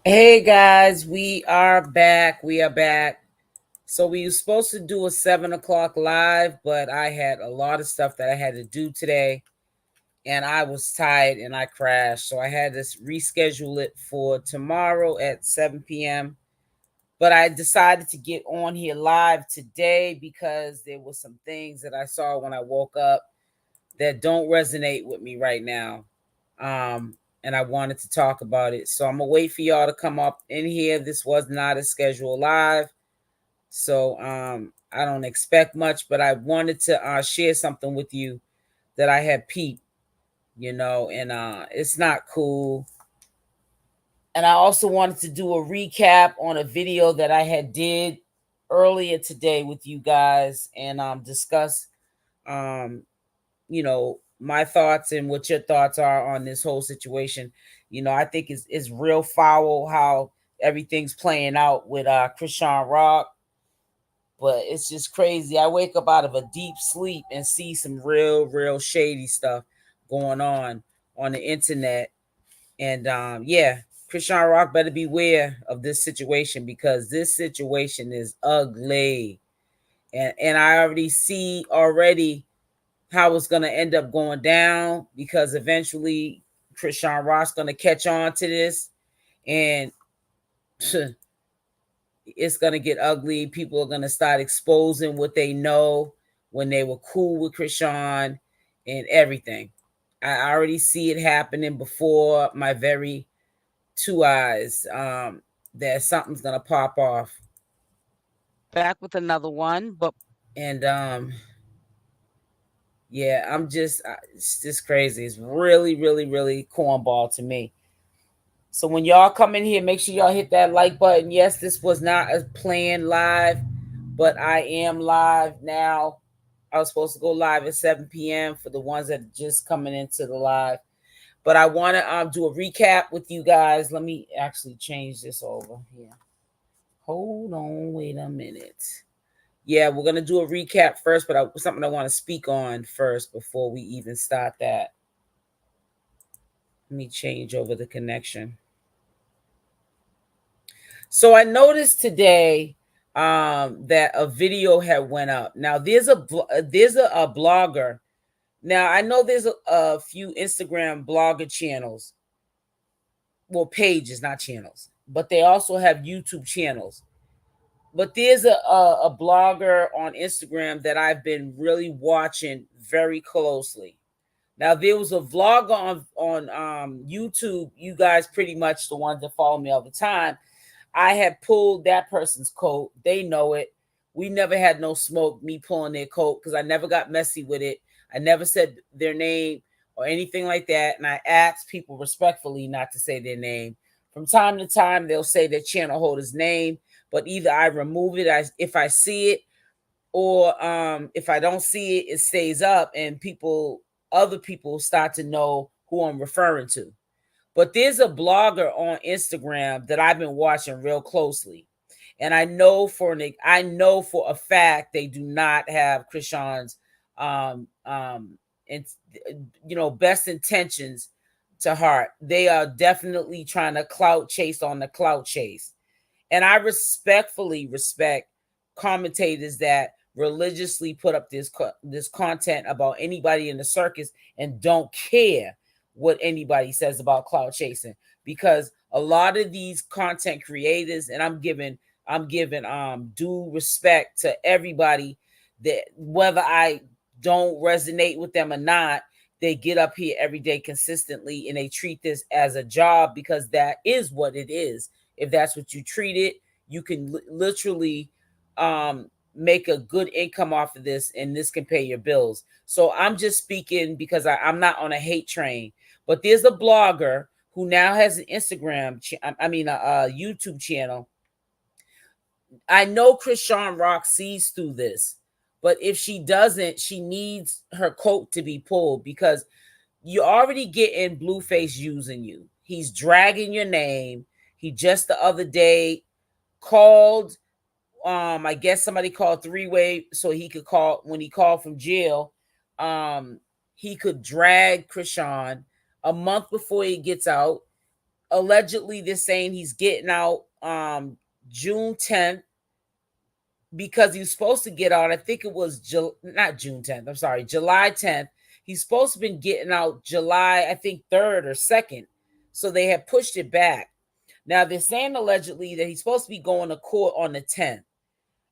Hey guys, we are back. We are back. So we were supposed to do a 7 o'clock live, but I had a lot of stuff that I had to do today, and I was tired and I crashed. So I had to reschedule it for tomorrow at 7 p.m. But I decided to get on here live today because there were some things that I saw when I woke up that don't resonate with me right now. And I wanted to talk about it. So I'm gonna wait for y'all to come up in here. This was not a scheduled live. So I don't expect much, but I wanted to share something with you that I had peeped, and it's not cool. And I also wanted to do a recap on a video that I had did earlier today with you guys and discuss um my thoughts and what your thoughts are on this whole situation. I think it's real foul how everything's playing out with Chrisan Rock, but it's just crazy. I wake up out of a deep sleep and see some real shady stuff going on the internet. And yeah, Chrisan Rock better beware of this situation because this situation is ugly. And I already see how it's going to end up going down because eventually Chrisean Ross going to catch on to this, and it's going to get ugly. People are going to start exposing what they know when they were cool with Chrisean and everything. I already see it happening before my very two eyes, that something's going to pop off. Back with another one, but And yeah, it's just crazy. It's really cornball to me. So when y'all come in here, make sure y'all hit that like button. Yes, this was not a planned live, but I am live now. I was supposed to go live at 7 p.m. for the ones that are just coming into the live. But I want to do a recap with you guys. Let me actually change this over here. Hold on, wait a minute. Yeah, we're gonna do a recap first, but something I want to speak on first before we even start that. Let me change over the connection. So I noticed today that a video had went up. Now there's a blogger. Now I know there's a few Instagram blogger channels, well pages, not channels, but they also have YouTube channels. But there's a blogger on Instagram that I've been really watching very closely. Now there was a vlogger on YouTube. You guys pretty much the ones that follow me all the time. I had pulled that person's coat. They know it. We never had no smoke, me pulling their coat, because I never got messy with it. I never said their name or anything like that. And I asked people respectfully not to say their name. From time to time, they'll say their channel holder's name, but either I remove it if I see it, or if I don't see it, it stays up, and other people start to know who I'm referring to. But there's a blogger on Instagram that I've been watching real closely, and I know for a fact they do not have Chrisean's and best intentions to heart. They are definitely trying to clout chase on the clout chase, and I respectfully respect commentators that religiously put up this content about anybody in the circus and don't care what anybody says about cloud chasing, because a lot of these content creators, and I'm giving due respect to everybody, that whether I don't resonate with them or not, they get up here every day consistently and they treat this as a job, because that is what it is. If that's what you treat it, you can literally make a good income off of this, and this can pay your bills. So I'm just speaking because I'm not on a hate train. But there's a blogger who now has an Instagram, a YouTube channel. I know Chrisean Rock sees through this, but if she doesn't, she needs her coat to be pulled, because you already getting Blueface using you. He's dragging your name. He just the other day called, I guess somebody called three-way so he could call, when he called from jail, he could drag Chrisean a month before he gets out. allegedly they're saying he's getting out June 10th, because he was supposed to get out, I think it was not June 10th, I'm sorry, July 10th. He's supposed to have been getting out July, I think 3rd or 2nd. So they have pushed it back. Now they're saying allegedly that he's supposed to be going to court on the 10th.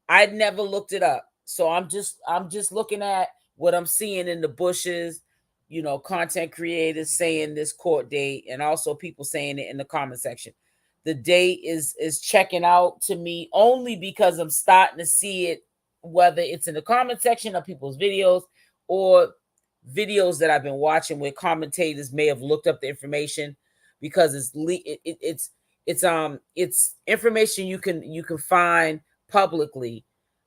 I'd never looked it up. So I'm just looking at what I'm seeing in the bushes, content creators saying this court date, and also people saying it in the comment section. The date is checking out to me only because I'm starting to see it, whether it's in the comment section of people's videos or videos that I've been watching where commentators may have looked up the information, because it's information you can find publicly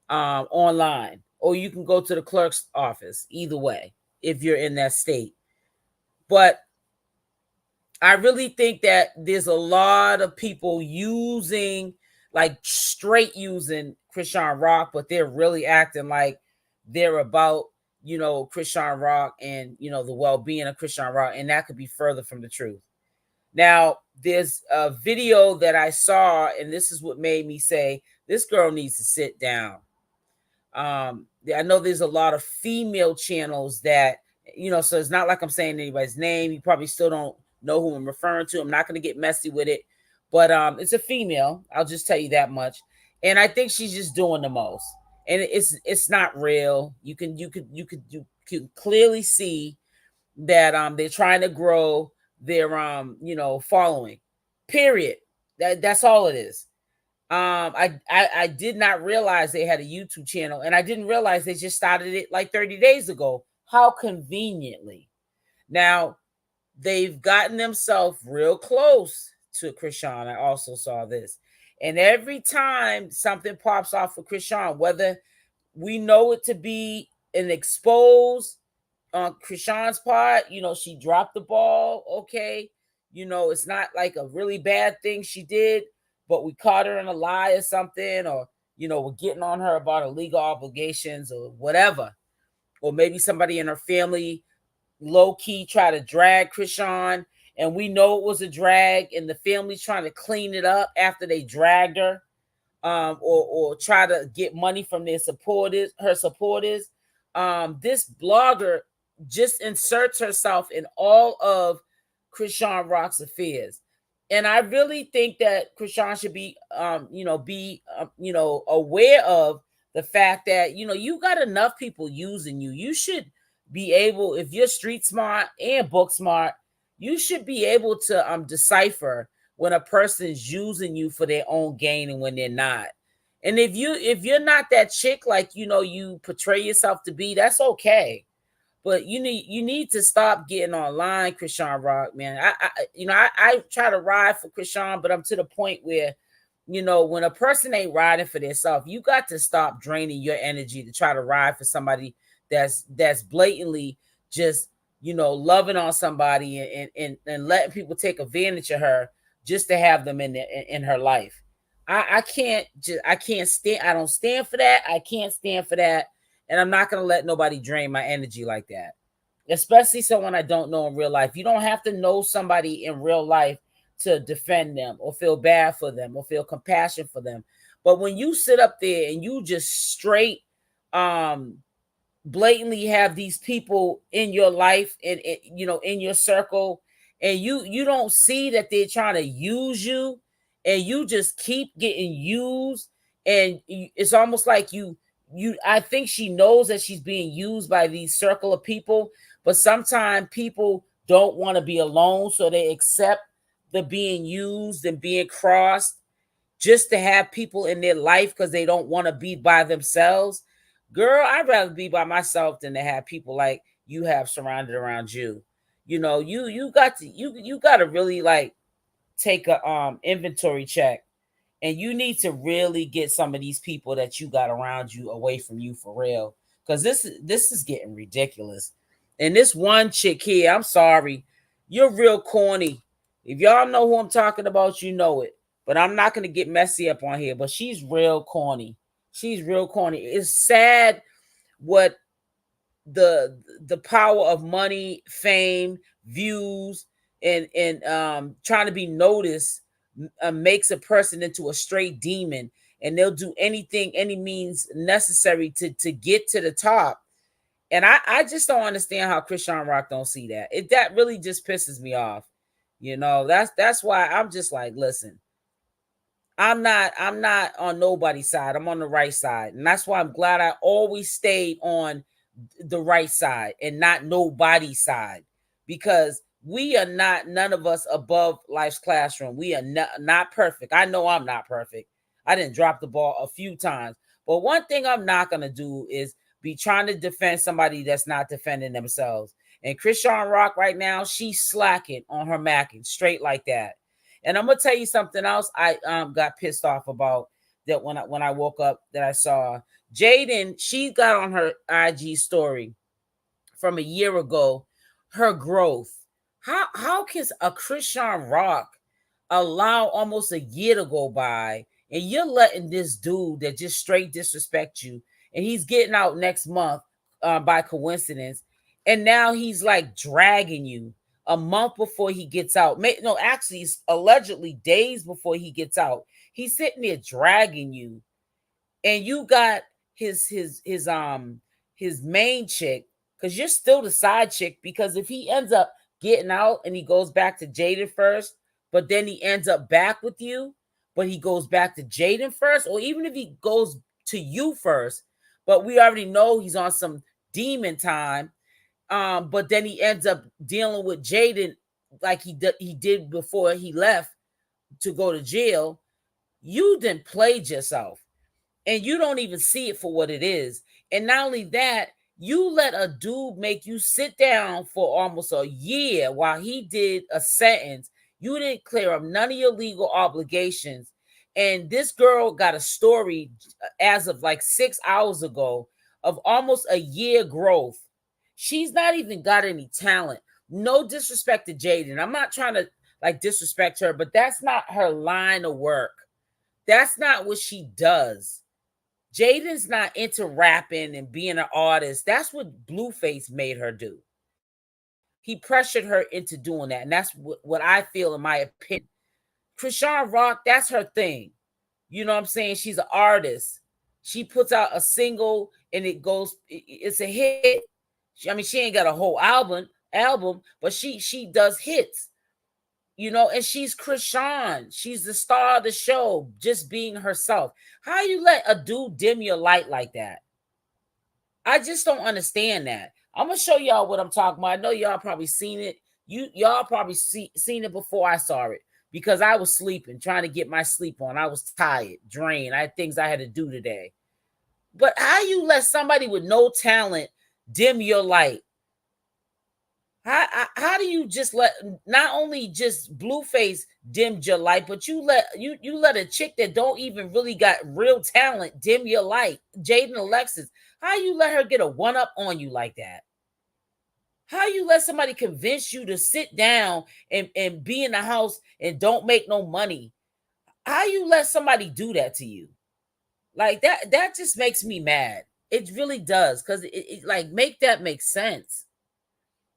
online, or you can go to the clerk's office, either way, if you're in that state. But I really think that there's a lot of people using, like straight using Chrisean Rock, but they're really acting like they're about, Chrisean Rock and, the well-being of Chrisean Rock. And that could be further from the truth. Now, there's a video that I saw, and this is what made me say, this girl needs to sit down. I know there's a lot of female channels that, so it's not like I'm saying anybody's name. You probably still don't know who I'm referring to. I'm not going to get messy with it, but it's a female. I'll just tell you that much. And I think she's just doing the most, and it's not real. You can clearly see that they're trying to grow their following. Period. That's all it is. I did not realize they had a YouTube channel, and I didn't realize they just started it like 30 days ago. How conveniently. Now, they've gotten themselves real close to Chrisean. I also saw this. And every time something pops off for Chrisean, whether we know it to be an expose on Chrisean's part, she dropped the ball, okay. It's not like a really bad thing she did, but we caught her in a lie or something, or, we're getting on her about her legal obligations or whatever. Or maybe somebody in her family low-key try to drag Chrisean, and we know it was a drag, and the family's trying to clean it up after they dragged her, or try to get money from her supporters. This blogger just inserts herself in all of Chrisean Rock's affairs. And I really think that Chrisean should be, aware of the fact that, you got enough people using you. You should be able, if you're street smart and book smart, you should be able to decipher when a person's using you for their own gain and when they're not. And if you're not that chick like you portray yourself to be, that's okay. But you need to stop getting online, Chrisean Rock, man. I try to ride for Chrisean, but I'm to the point where, when a person ain't riding for themselves, you got to stop draining your energy to try to ride for somebody that's blatantly just, loving on somebody and letting people take advantage of her just to have them in her life. I don't stand for that. I can't stand for that. And I'm not going to let nobody drain my energy like that, especially someone I don't know in real life. You don't have to know somebody in real life to defend them or feel bad for them or feel compassion for them. But when you sit up there and you just straight blatantly have these people in your life and in your circle, and you don't see that they're trying to use you, and you just keep getting used, and it's almost like I think she knows that she's being used by these circle of people, but sometimes people don't want to be alone, so they accept the being used and being crossed just to have people in their life because they don't want to be by themselves. Girl, I'd rather be by myself than to have people like you have surrounded around you. You got to really like take a inventory check. And you need to really get some of these people that you got around you away from you for real. Because this is getting ridiculous. And this one chick here, I'm sorry, you're real corny. If y'all know who I'm talking about, you know it. But I'm not going to get messy up on here. But she's real corny. She's real corny. It's sad what the power of money, fame, views, and trying to be noticed makes a person into a straight demon, and they'll do anything, any means necessary to get to the top. And I just don't understand how Chrisean Rock don't see that. That really just pisses me off. That's why I'm just like, listen, I'm not on nobody's side. I'm on the right side. And that's why I'm glad I always stayed on the right side and not nobody's side, because we are not, none of us above life's classroom. We are not perfect. I know I'm not perfect. I didn't drop the ball a few times. But one thing I'm not going to do is be trying to defend somebody that's not defending themselves. And Chrisean Rock right now, she's slacking on her macking straight like that. And I'm gonna tell you something else I got pissed off about, that when I woke up, that I saw Jaden. She got on her IG story from a year ago her growth. How can a Chrisean Rock allow almost a year to go by and you're letting this dude that just straight disrespect you, and he's getting out next month by coincidence, and now he's like dragging you a month before he gets out. No, actually, it's allegedly days before he gets out. He's sitting there dragging you, and you got his main chick, because you're still the side chick. Because if he ends up getting out and he goes back to Jaden first, but then he ends up back with you, but he goes back to Jaden first, or even if he goes to you first, but we already know he's on some demon time. But then he ends up dealing with Jaden like he did before he left to go to jail. You then played yourself, and you don't even see it for what it is. And not only that, you let a dude make you sit down for almost a year while he did a sentence. You didn't clear up none of your legal obligations. And this girl got a story as of like 6 hours ago of almost a year growth. She's not even got any talent. No disrespect to Jaden. I'm not trying to like disrespect her, but that's not her line of work. That's not what she does. Jaden's not into rapping and being an artist. That's what Blueface made her do. He pressured her into doing that. And that's what I feel, in my opinion. Chrisean Rock, that's her thing. You know what I'm saying? She's an artist. She puts out a single and it's a hit. She ain't got a whole album, but she does hits, and she's Chrisean. She's the star of the show, just being herself. How you let a dude dim your light like that? I just don't understand that. I'm gonna show y'all what I'm talking about. I know y'all probably seen it. Y'all probably seen it before I saw it, because I was sleeping, trying to get my sleep on. I was tired, drained. I had things I had to do today. But how you let somebody with no talent dim your light? How do you just let, not only just Blueface dim your light, but you let a chick that don't even really got real talent dim your light? Jaden, Alexis, how you let her get a one up on you like that? How you let somebody convince you to sit down and be in the house and don't make no money? How you let somebody do that to you? Like that just makes me mad. It really does, because it like make that make sense.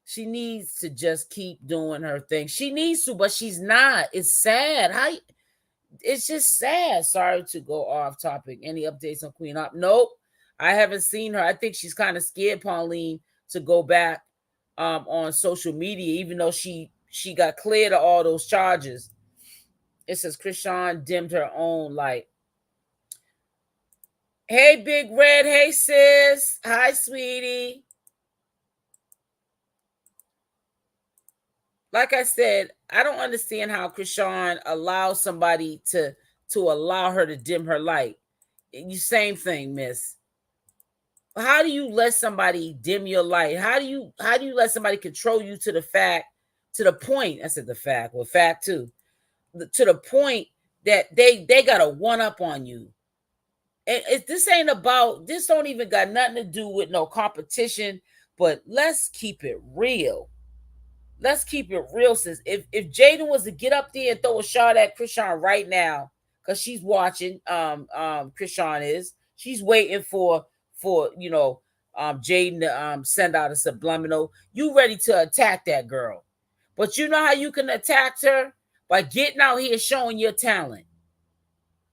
She needs to just keep doing her thing. She needs to, but she's not. It's sad. It's just sad. Sorry to go off topic. Any updates on Queen Op? Nope. I haven't seen her. I think she's kind of scared, Pauline, to go back on social media, even though she got cleared of all those charges. It says Chrisean dimmed her own light. Hey, Big Red. Hey, sis. Hi, sweetie. Like I said, I don't understand how Chrisean allows somebody to allow her to dim her light. You same thing, miss. How do you let somebody dim your light? How do you let somebody control you to the point? I said the fact, well, fact too. To the point that they got a one up on you. And this don't even got nothing to do with no competition, but let's keep it real. Let's keep it real, sis. If Jaden was to get up there and throw a shot at Chrisean right now, because she's watching, Chrisean is, she's waiting for Jaden to send out a subliminal. You ready to attack that girl. But you know how you can attack her? By getting out here showing your talent.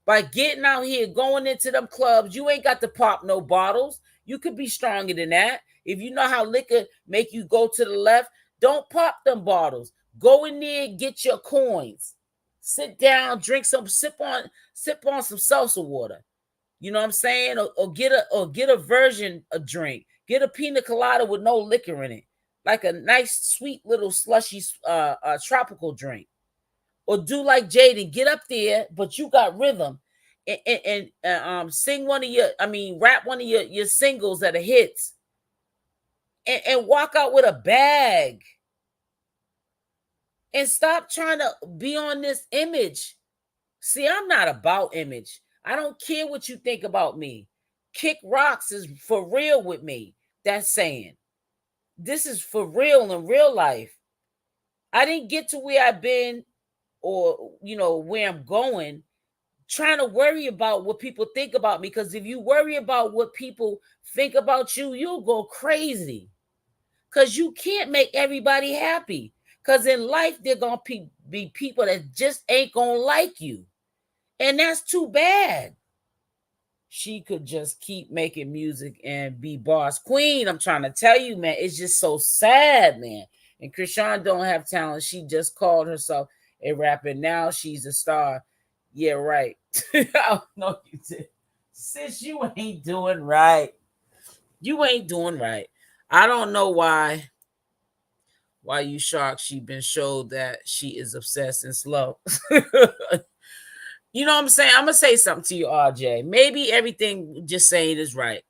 By getting out here, going into them clubs. You ain't got to pop no bottles. You could be stronger than that. If you know how liquor make you go to the left, don't pop them bottles. Go in there, get your coins. Sit down, drink some, sip on some salsa water. You know what I'm saying? Or get a version of drink. Get a pina colada with no liquor in it. Like a nice, sweet little slushy tropical drink. Or do like Jaden, get up there, but you got rhythm. And sing one of rap one of your singles that are hits. And walk out with a bag. And stop trying to be on this image. See, I'm not about image. I don't care what you think about me. Kick rocks is for real with me. That's saying. This is for real in real life. I didn't get to where I've been or, where I'm going trying to worry about what people think about me. Because if you worry about what people think about you, you'll go crazy. Because you can't make everybody happy. Because in life, there going to be people that just ain't going to like you. And that's too bad. She could just keep making music and be boss queen. I'm trying to tell you, man, it's just so sad, man. And Chrisan don't have talent. She just called herself a rapper. Now she's a star. Yeah, right. I know you did. Sis, you ain't doing right. You ain't doing right. I don't know why you shocked. She been showed that she is obsessed and slow. You know what I'm saying? I'm going to say something to you, RJ. Maybe everything just saying is right.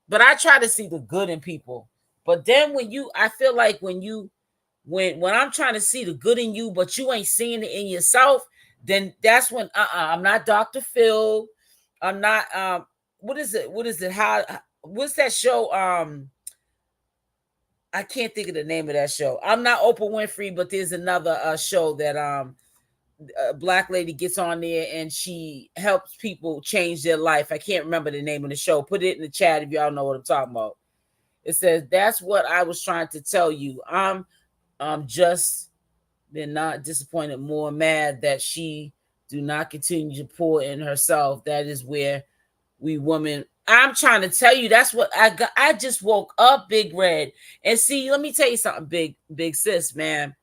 But I try to see the good in people. But then I feel like when I'm trying to see the good in you, but you ain't seeing it in yourself, then that's when, I'm not Dr. Phil. I'm not, what is it? What's that show? I can't think of the name of that show. I'm not Oprah Winfrey, but there's another show that, a black lady gets on there and she helps people change their life. I can't remember the name of the show. Put it in the chat if y'all know what I'm talking about. It says, that's what I was trying to tell you. I'm just been not disappointed, more mad that she do not continue to pour in herself. That is where we women, I'm trying to tell you, that's what I got. I just woke up, Big Red. And see, let me tell you something, big sis, man.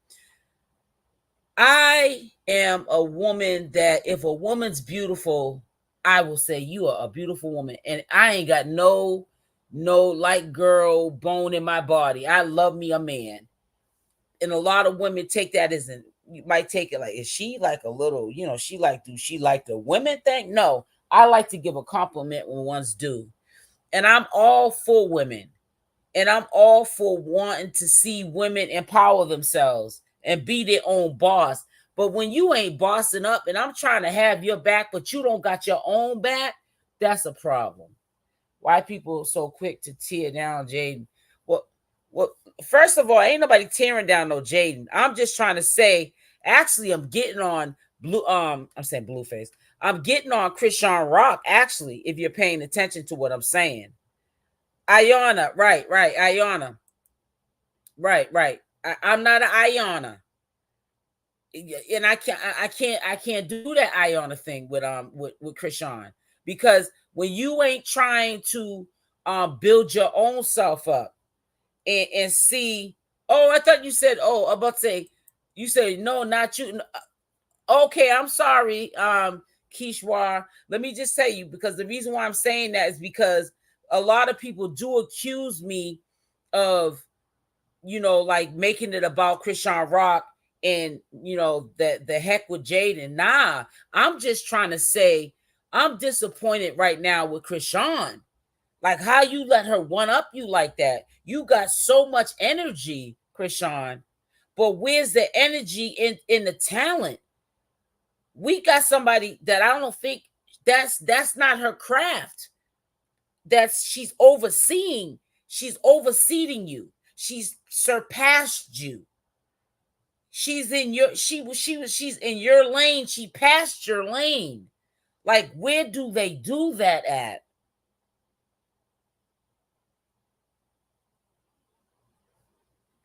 I am a woman that if a woman's beautiful, I will say you are a beautiful woman. And I ain't got no light girl bone in my body. I love me a man. And a lot of women take that as you might take it like, is she like a little, do she like the women thing? No, I like to give a compliment when one's due. And I'm all for women. And I'm all for wanting to see women empower themselves and be their own boss. But when you ain't bossing up and I'm trying to have your back, but you don't got your own back, that's a problem. Why people so quick to tear down Jaden? Well, first of all, ain't nobody tearing down no Jaden. I'm just trying to say, actually, I'm getting on I'm saying Blueface. I'm getting on CashApp, actually, if you're paying attention to what I'm saying. Ayana, right, Ayana. Right. I'm not an Ayana. And I can't do that Ayana thing with Chrisan, because when you ain't trying to build your own self up and see, I thought you said, I'm about to say, you said no, not you. Okay, I'm sorry, Kishwar. Let me just tell you, because the reason why I'm saying that is because a lot of people do accuse me of, like making it about CashApp and, the heck with Jaden. Nah, I'm just trying to say I'm disappointed right now with Chrisan. Like, how you let her one up you like that? You got so much energy, Chrisan, but where's the energy in the talent? We got somebody that I don't think that's not her craft. She's overseeing you. She's surpassed you. She's in your lane. She passed your lane. Like, where do they do that at?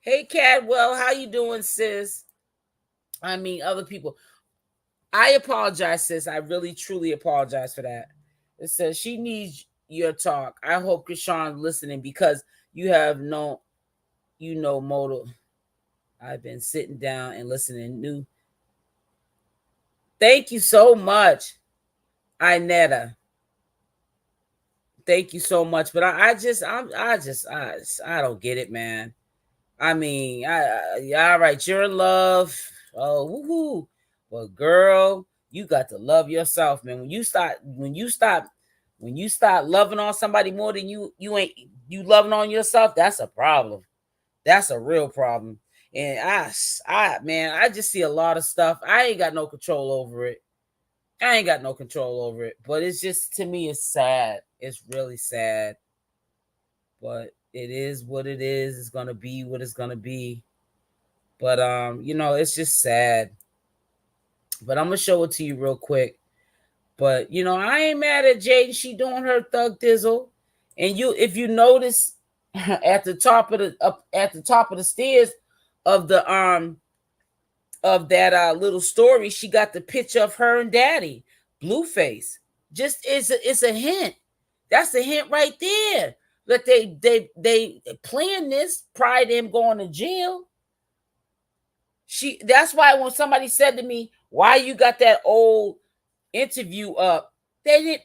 Hey, Cadwell, how you doing, sis? I mean, other people. I apologize, sis. I really, truly apologize for that. It says she needs your talk. I hope Chrisan listening because you have no, modal. I've been sitting down and listening new. Thank you so much, Inetta. Thank you so much. But I don't get it, man. I mean, yeah, all right, you're in love. Oh, woohoo! But girl, you got to love yourself, man. When you start loving on somebody more than you loving on yourself, that's a problem. That's a real problem. And I just see a lot of stuff. I ain't got no control over it. But it's just, to me, it's sad. It's really sad. But it is what it is. It's gonna be what it's gonna be. But it's just sad. But I'm gonna show it to you real quick. But I ain't mad at Jaden. She doing her thug dizzle. And if you notice at the top of the stairs of the of that little story, she got the picture of her and daddy, Blueface. Just it's a hint. That's a hint right there. That they plan this prior to him going to jail. That's why when somebody said to me, why you got that old interview up, they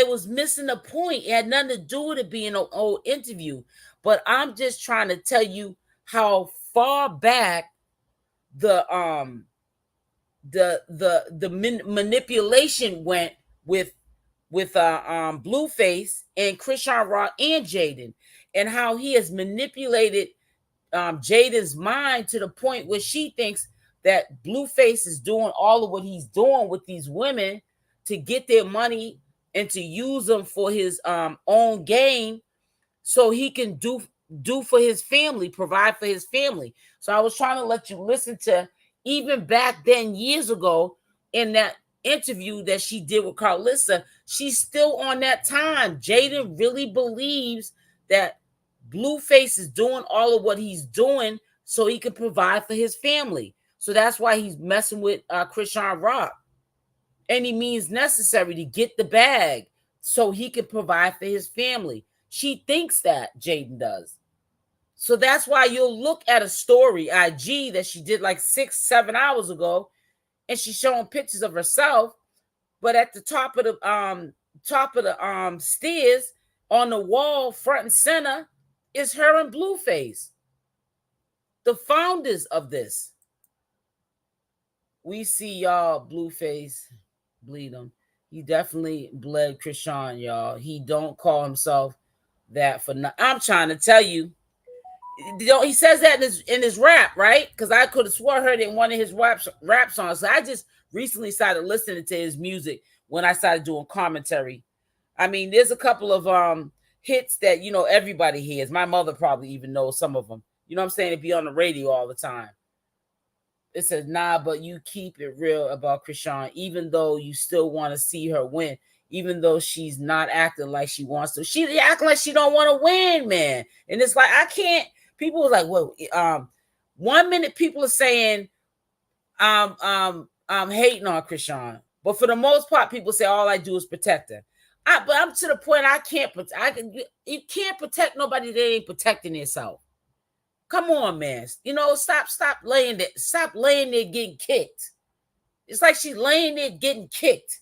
was missing the point. It had nothing to do with it being an old interview. But I'm just trying to tell you how far back the manipulation went with Blueface and CashApp and Jaden, and how he has manipulated Jaden's mind to the point where she thinks that Blueface is doing all of what he's doing with these women to get their money and to use them for his own gain, so he can do for his family, provide for his family. So I was trying to let you listen to, even back then, years ago, in that interview that she did with Carlissa, she's still on that time. Jaden really believes that Blueface is doing all of what he's doing so he can provide for his family. So that's why he's messing with CashApp. Any means necessary to get the bag so he can provide for his family. She thinks that, Jaden does. So that's why you'll look at a story, IG, that she did like 6-7 hours ago, and she's showing pictures of herself, but at the top of the stairs on the wall, front and center, is her and Blueface, the founders of this. We see y'all, Blueface bleed him. He definitely bled Chrisan, y'all. He don't call himself that for nothing. I'm trying to tell you. He says that in his rap, right? Because I could have swore I heard it in one of his rap songs. So I just recently started listening to his music when I started doing commentary. I mean, there's a couple of hits that everybody hears. My mother probably even knows some of them. You know what I'm saying? It'd be on the radio all the time. It says, nah, but you keep it real about Chrisan, even though you still want to see her win, even though she's not acting like she wants to. She's acting like she don't want to win, man. And it's like, I can't. People was like, well, 1 minute people are saying I'm hating on Chrisan, but for the most part, people say all I do is protect her. But I'm to the point you can't protect nobody that ain't protecting themselves. Come on, man. Stop laying there. Stop laying there getting kicked. It's like she's laying there getting kicked.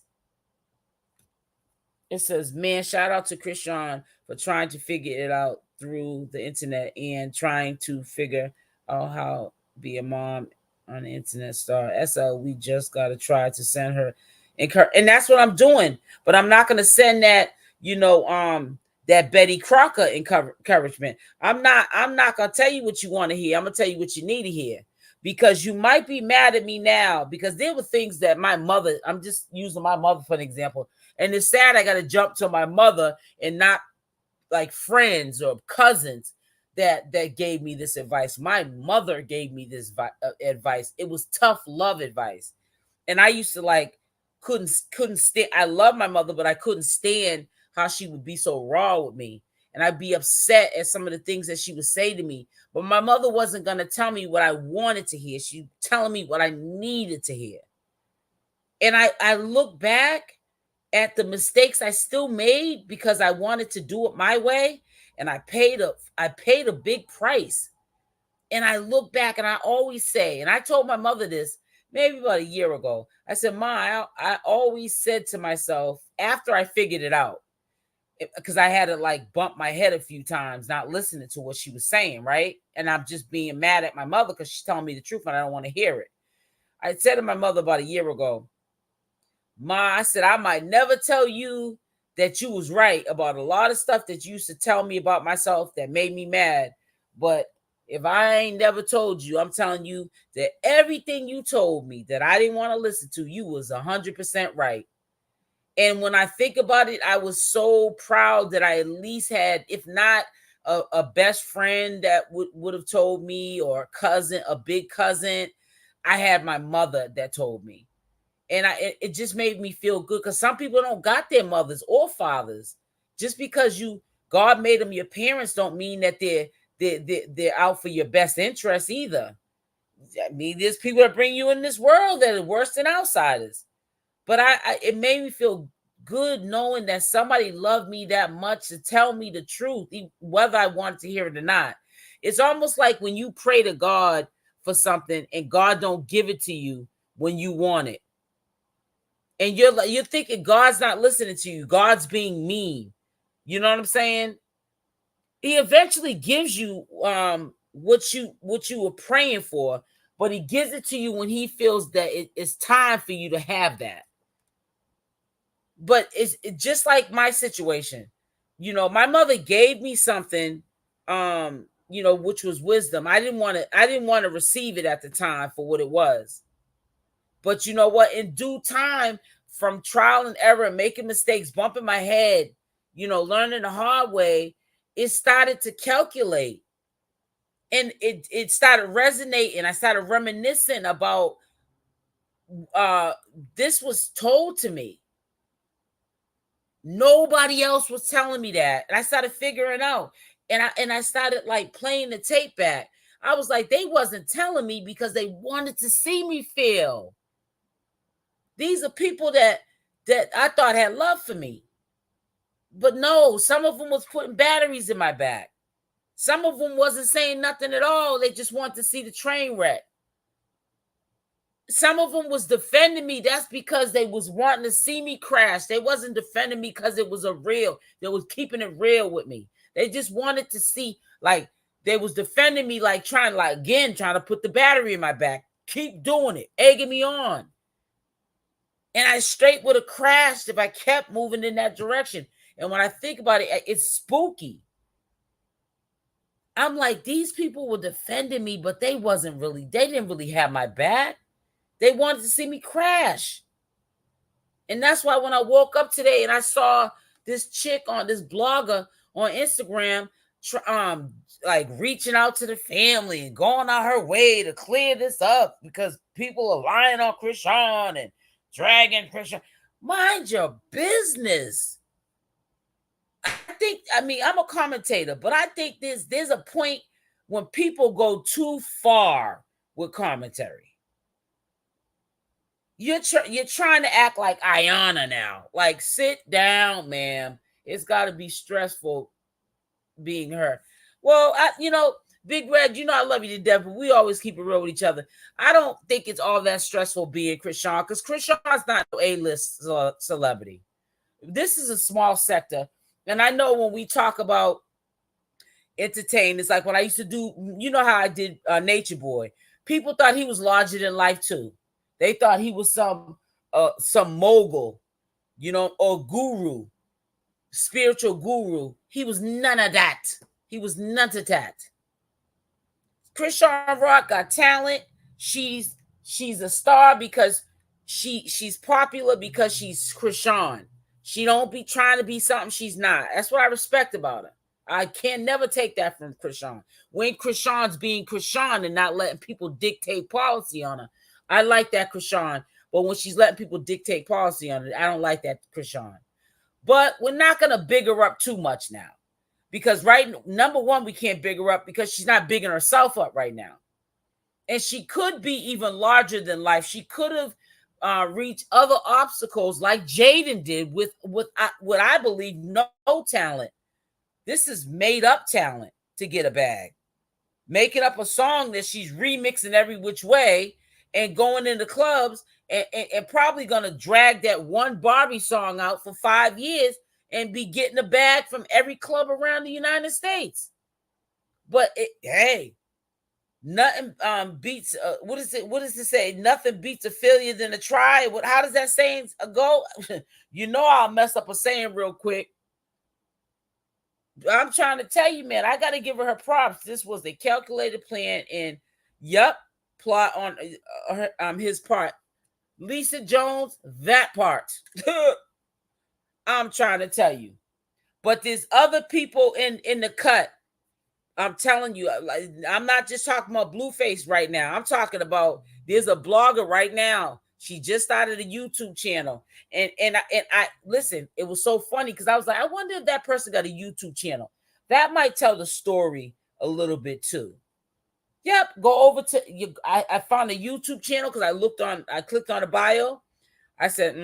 It says, man, shout out to Chrisan for trying to figure it out through the internet and trying to figure out how to be a mom on the internet star. SL, we just got to try to send her. And that's what I'm doing. But I'm not going to send that, that Betty Crocker encouragement. I'm not going to tell you what you want to hear. I'm going to tell you what you need to hear. Because you might be mad at me now because there were things that my mother, I'm just using my mother for an example. And it's sad I got to jump to my mother and not like friends or cousins that gave me this advice. My mother gave me this advice. It was tough love advice. And I used to couldn't stand. I love my mother, but I couldn't stand how she would be so raw with me. and I'd be upset at some of the things that she would say to me. But my mother wasn't going to tell me what I wanted to hear. She was telling me what I needed to hear. And I look back at the mistakes I still made because I wanted to do it my way, and I paid a big price. And I look back and I always say, and I told my mother this maybe about a year ago. I said, Ma, I always said to myself after I figured it out, because I had to like bump my head a few times, not listening to what she was saying, right? And I'm just being mad at my mother because she's telling me the truth and I don't want to hear it. I said to my mother about a year ago, Ma, I said, I might never tell you that you was right about a lot of stuff that you used to tell me about myself that made me mad. But if I ain't never told you, I'm telling you that everything you told me that I didn't want to listen to, you was 100% right. And when I think about it, I was so proud that I at least had, if not a best friend that would have told me, or a big cousin, I had my mother that told me. And it just made me feel good, because some people don't got their mothers or fathers. Just because God made them your parents don't mean that they're out for your best interest either. I mean, there's people that bring you in this world that are worse than outsiders. But it made me feel good knowing that somebody loved me that much to tell me the truth, whether I wanted to hear it or not. It's almost like when you pray to God for something and God don't give it to you when you want it. And you're thinking God's not listening to you. God's being mean. You know what I'm saying? He eventually gives you what you were praying for, but he gives it to you when he feels that it's time for you to have that. But it's just like my situation. My mother gave me something, which was wisdom. I didn't want to receive it at the time for what it was. But you know what? In due time, from trial and error, making mistakes, bumping my head, learning the hard way, it started to calculate. And it started resonating. I started reminiscing about this was told to me. Nobody else was telling me that. And I started figuring out. And I started like playing the tape back. I was like, they wasn't telling me because they wanted to see me fail. These are people that I thought had love for me. But no, some of them was putting batteries in my back. Some of them wasn't saying nothing at all. They just wanted to see the train wreck. Some of them was defending me. That's because they was wanting to see me crash. They wasn't defending me because it was they was keeping it real with me. They just wanted to see, like, they was defending me, like trying to put the battery in my back. Keep doing it, egging me on. And I straight would have crashed if I kept moving in that direction. And when I think about it, it's spooky. I'm like, these people were defending me, but they didn't really have my back. They wanted to see me crash. And that's why when I woke up today and I saw this blogger on Instagram, like reaching out to the family and going out her way to clear this up because people are lying on Chrisan and dragging Chrisan. Mind your business. I'm a commentator, but I think there's a point when people go too far with commentary. You're trying to act like Ayana now. Like, sit down, ma'am. It's got to be stressful being her. Well, Big Red, I love you to death, but we always keep it real with each other. I don't think it's all that stressful being Chrisan, because Chrisan's not an A-list celebrity. This is a small sector. And I know when we talk about entertain, it's like when I used to do, how I did Nature Boy. People thought he was larger than life too. They thought he was some mogul, or guru, spiritual guru. He was none of that. He was none of that. Chrisean Rock got talent. She's a star because she's popular because she's Chrisean. She don't be trying to be something she's not. That's what I respect about her. I can never take that from Chrisean. When Chrisean's being Chrisean and not letting people dictate policy on her, I like that Chrisean. But when she's letting people dictate policy on it, I don't like that Chrisean. But we're not going to big her up too much now, Because number one, we can't big her up because she's not bigging herself up right now. And she could be even larger than life. She could have reached other obstacles like Jaden did with what I believe no talent. This is made up talent to get a bag. Making up a song that she's remixing every which way and going into clubs and probably going to drag that one Barbie song out for 5 years and be getting a bag from every club around the United States. But hey, nothing beats what does it say? Nothing beats a failure than a try. How does that saying go? You know, I'll mess up a saying real quick. I'm trying to tell you, man, I got to give her props. This was a calculated plan, and plot on his part. Lisa Jones, that part. I'm trying to tell you. But there's other people in the cut. I'm telling you, I'm not just talking about Blueface right now. I'm talking about there's a blogger right now. She just started a YouTube channel. And I listen, it was so funny because I was like, I wonder if that person got a YouTube channel. That might tell the story a little bit too. Yep, go over to you. I found a YouTube channel because I clicked on the bio. I said,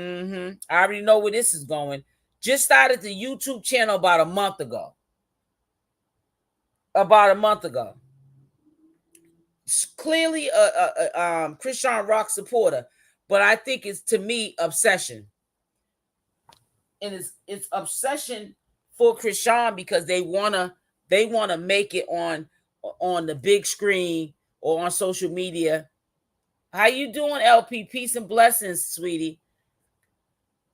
I already know where this is going. Just started the YouTube channel about a month ago. Clearly a Chrisan Rock supporter, but I think it's, to me, obsession. And it's obsession for Chrisan because they wanna make it on the big screen or on social media. How you doing, LP? Peace and blessings, sweetie.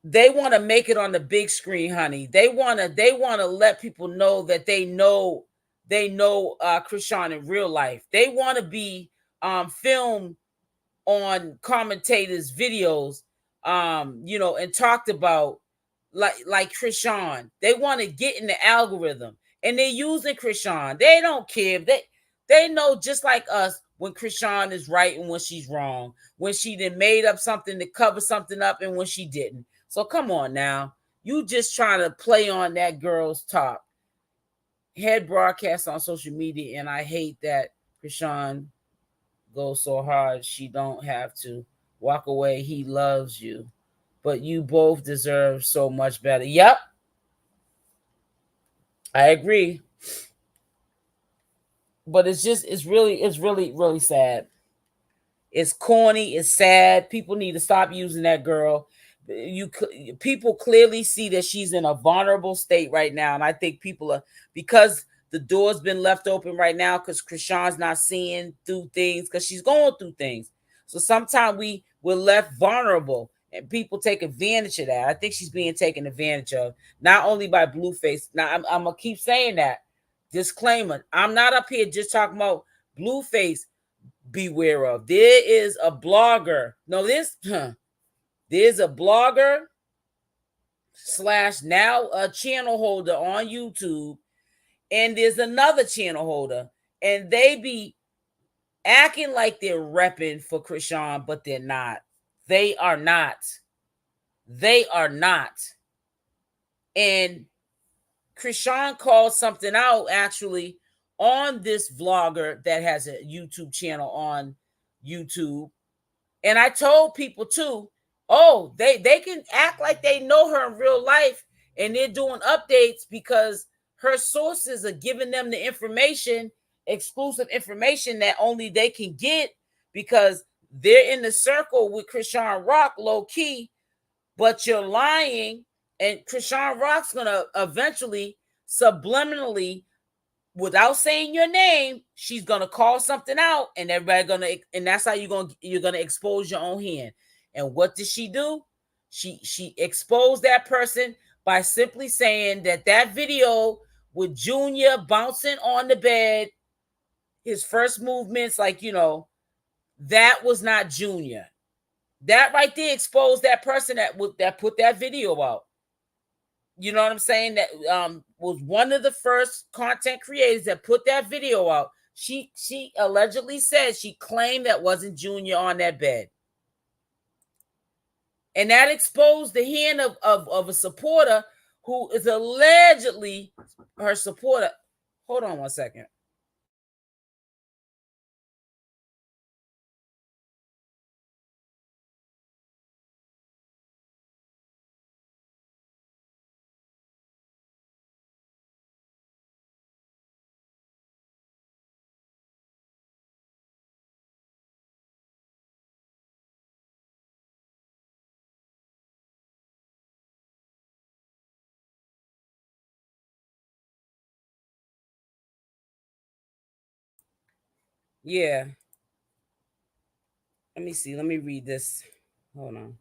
They want to make it on the big screen, honey. They want to let people know that they know Chrisan in real life. They want to be filmed on commentators' videos, and talked about like Chrisan. They want to get in the algorithm, and they're using Chrisan. They don't care. They know, just like us, when Chrisan is right and when she's wrong, when she then made up something to cover something up and when she didn't. So come on now. You just trying to play on that girl's top. Head broadcast on social media, and I hate that Chrisan goes so hard she don't have to walk away. He loves you. But you both deserve so much better. Yep. I agree. But it's really sad. It's corny. It's sad. People need to stop using that girl. People clearly see that she's in a vulnerable state right now, and I think people are, because the door's been left open right now because Chrisean's not seeing through things because she's going through things. So sometimes we're left vulnerable, and people take advantage of that. I think she's being taken advantage of, not only by Blueface. Now I'm gonna keep saying that. Disclaimer: I'm not up here just talking about Blueface. Beware of. There is a blogger. No, there's a blogger / now a channel holder on YouTube, and there's another channel holder, and they be acting like they're repping for Chrisan, but they're not. They are not. They are not. And Chrisan called something out actually on this vlogger that has a YouTube channel on YouTube. And I told people too, oh, they can act like they know her in real life and they're doing updates because her sources are giving them the information, exclusive information that only they can get because they're in the circle with Chrisan Rock low key, but you're lying, and Chrisan Rock's gonna eventually subliminally, without saying your name, she's gonna call something out, and everybody and that's how you're gonna expose your own hand. And what did she do? She exposed that person by simply saying that video with Junior bouncing on the bed, his first movements, that was not Junior. That right there exposed that person that put that video out. You know what I'm saying? That was one of the first content creators that put that video out. She allegedly said, she claimed that wasn't Junior on that bed. And that exposed the hand of a supporter who is allegedly her supporter. Hold on one second. Yeah. Let me see. Let me read this. Hold on.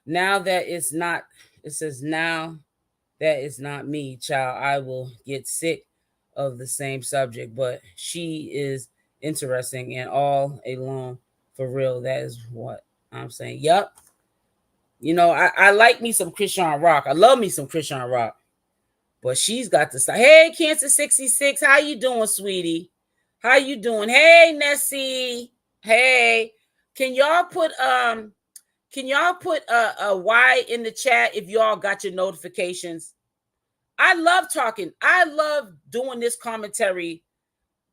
Now that it's not, it says, now that it's not me, child, I will get sick of the same subject, but she is interesting and all alone for real. That is what I'm saying. Yup. You know, I like me some Chrisan Rock. I love me some Chrisan Rock. But she's got to stop. Hey, Cancer 66, how you doing, sweetie? How you doing? Hey, Nessie. Hey. Can y'all put a Y in the chat if y'all got your notifications? I love talking. I love doing this commentary.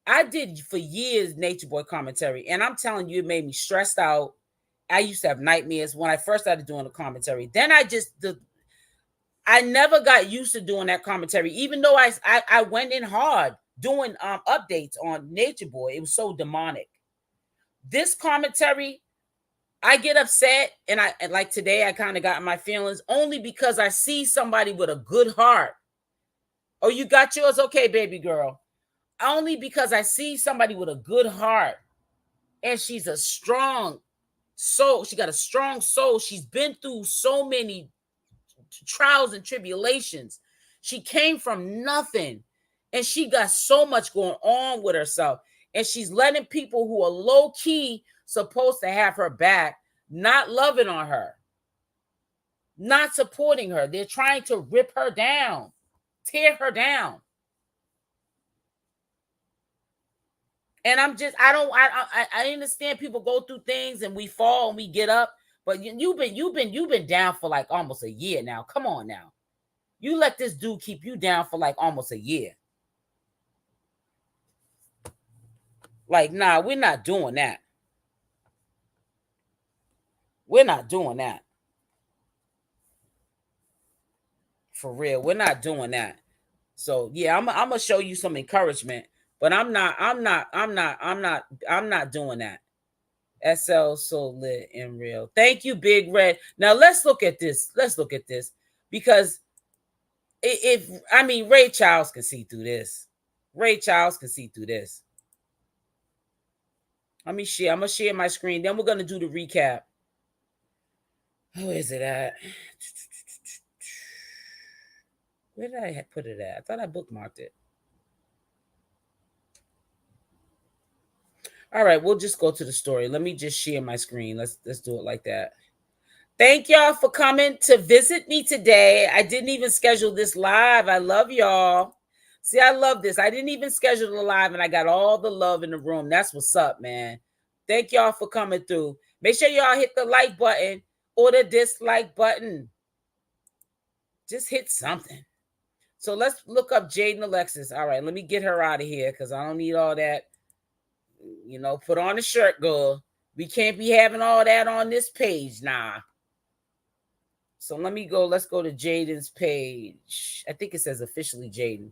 I did for years Nature Boy commentary, and I'm telling you, it made me stressed out. I used to have nightmares when I first started doing the commentary. Then I never got used to doing that commentary, even though I went in hard doing updates on Nature Boy. It was so demonic. This commentary, I get upset, and like today, I kind of got my feelings only because I see somebody with a good heart. Oh, you got yours? Okay, baby girl. Only because I see somebody with a good heart, and she's a strong soul. She got a strong soul. She's been through so many trials and tribulations. She came from nothing, and she got so much going on with herself. And she's letting people who are low key supposed to have her back not loving on her, not supporting her. They're trying to rip her down, tear her down. And I understand people go through things and we fall and we get up, but you've been down for like almost a year now. Come on now. You let this dude keep you down for like almost a year. Like, nah, we're not doing that. We're not doing that. For real. We're not doing that. So yeah, I'm gonna show you some encouragement, but I'm not doing that. SL so lit and real. Thank you, Big Red. Now let's look at this. Let's look at this. Because if I mean Ray Charles can see through this. Ray Charles can see through this. Let me share. I'm gonna share my screen. Then we're gonna do the recap. Who is it at? Where did I put it at? I thought I bookmarked it. All right, we'll just go to the story. Let me just share my screen. Let's do it like that. Thank y'all for coming to visit me today. I didn't even schedule this live. I love y'all. See, I love this. I didn't even schedule the live, and I got all the love in the room. That's what's up, man. Thank y'all for coming through. Make sure y'all hit the like button or the dislike button. Just hit something. So let's look up Jaden Alexis. All right, let me get her out of here because I don't need all that. You know, put on a shirt, girl. We can't be having all that on this page now. Nah. So let me go. Let's go to Jaden's page. I think it says officially Jaden.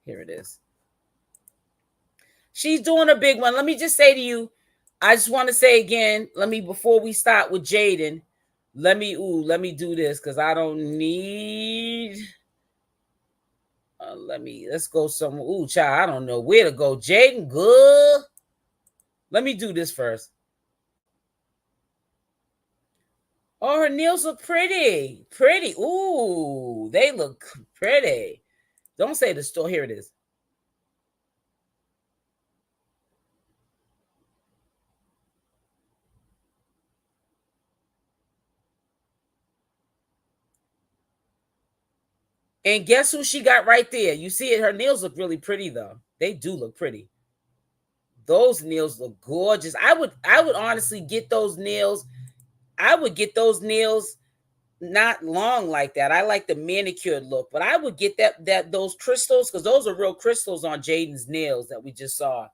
Here it is. She's doing a big one. Let me just say to you, I just want to say again, before we start with Jaden, let me do this because I don't need. Let's go somewhere. Ooh, child, I don't know where to go. Jaden, good. Let me do this first. Oh, her nails look pretty. Pretty. Ooh, they look pretty. Don't say the store. Here it is. And guess who she got right there? You see it. Her nails look really pretty, though. They do look pretty. Those nails look gorgeous. I would honestly get those nails. I would get those nails not long like that. I like the manicured look, but I would get those crystals, because those are real crystals on Jaden's nails that we just saw.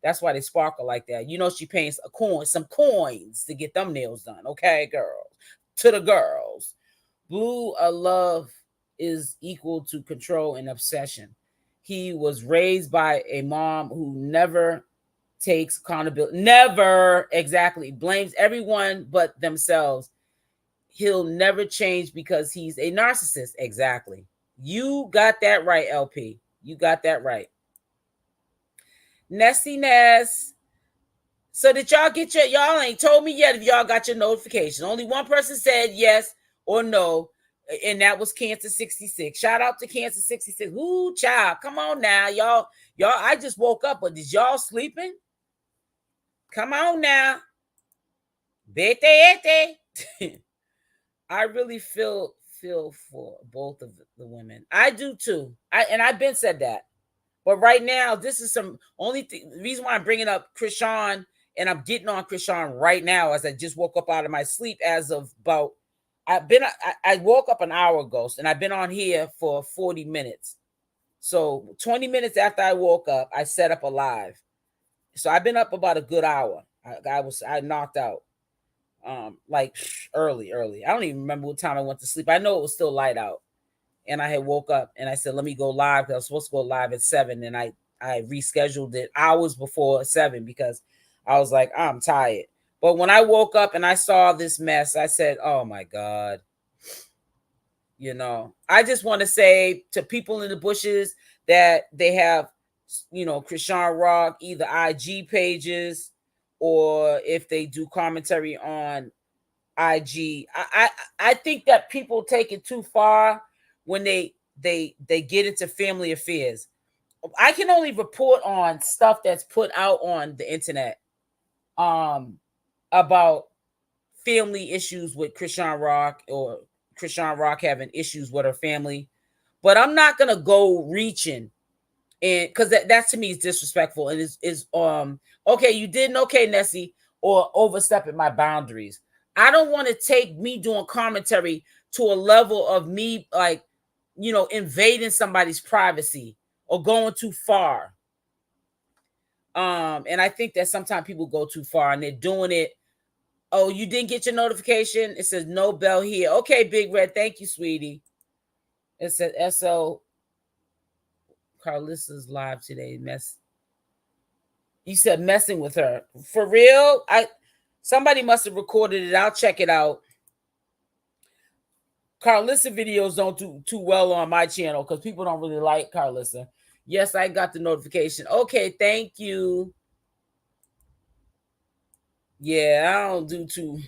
That's why they sparkle like that. You know, she pays some coins to get them nails done. Okay, girls. To the girls. Blue love is equal to control and obsession. He was raised by a mom who never takes accountability, never exactly blames everyone but themselves. He'll never change because he's a narcissist. Exactly. You got that right, LP. You got that right. Nessie Ness. So did y'all get y'all ain't told me yet if y'all got your notification. Only one person said yes or no, and that was Cancer 66. Shout out to Cancer 66. Ooh, child, come on now, y'all. I just woke up, but did y'all sleeping? Come on now. Bete. I really feel for both of the women. I do too. I've been said that. But right now, this is some reason why I'm bringing up Chrisan, and I'm getting on Chrisan right now as I just woke up out of my sleep. As of about, I woke up an hour ago, and I've been on here for 40 minutes. So 20 minutes after I woke up, I set up a live. So I've been up about a good hour. I knocked out like early. I don't even remember what time I went to sleep. I know it was still light out. And I had woke up and I said, let me go live, because I was supposed to go live at 7. And I rescheduled it hours before 7 because I was like, I'm tired. But when I woke up and I saw this mess, I said, oh my God. You know, I just want to say to people in the bushes that they have, you know, Chrisean Rock, either IG pages, or if they do commentary on IG. I think that people take it too far when they get into family affairs. I can only report on stuff that's put out on the internet about family issues with Chrisean Rock, or Chrisean Rock having issues with her family. But I'm not gonna go reaching, and because that to me is disrespectful, and is okay, you didn't, okay, Nessie, or overstepping my boundaries. I don't want to take me doing commentary to a level of me, like, you know, invading somebody's privacy or going too far. And I think that sometimes people go too far and they're doing it. Oh, you didn't get your notification? It says no bell here. Okay, Big Red. Thank you, sweetie. It said SO Carlissa's live today. You said messing with her. For real? Somebody must have recorded it. I'll check it out. Carlissa videos don't do too well on my channel because people don't really like Carlissa. Yes, I got the notification. Okay, thank you. Yeah, I don't do too.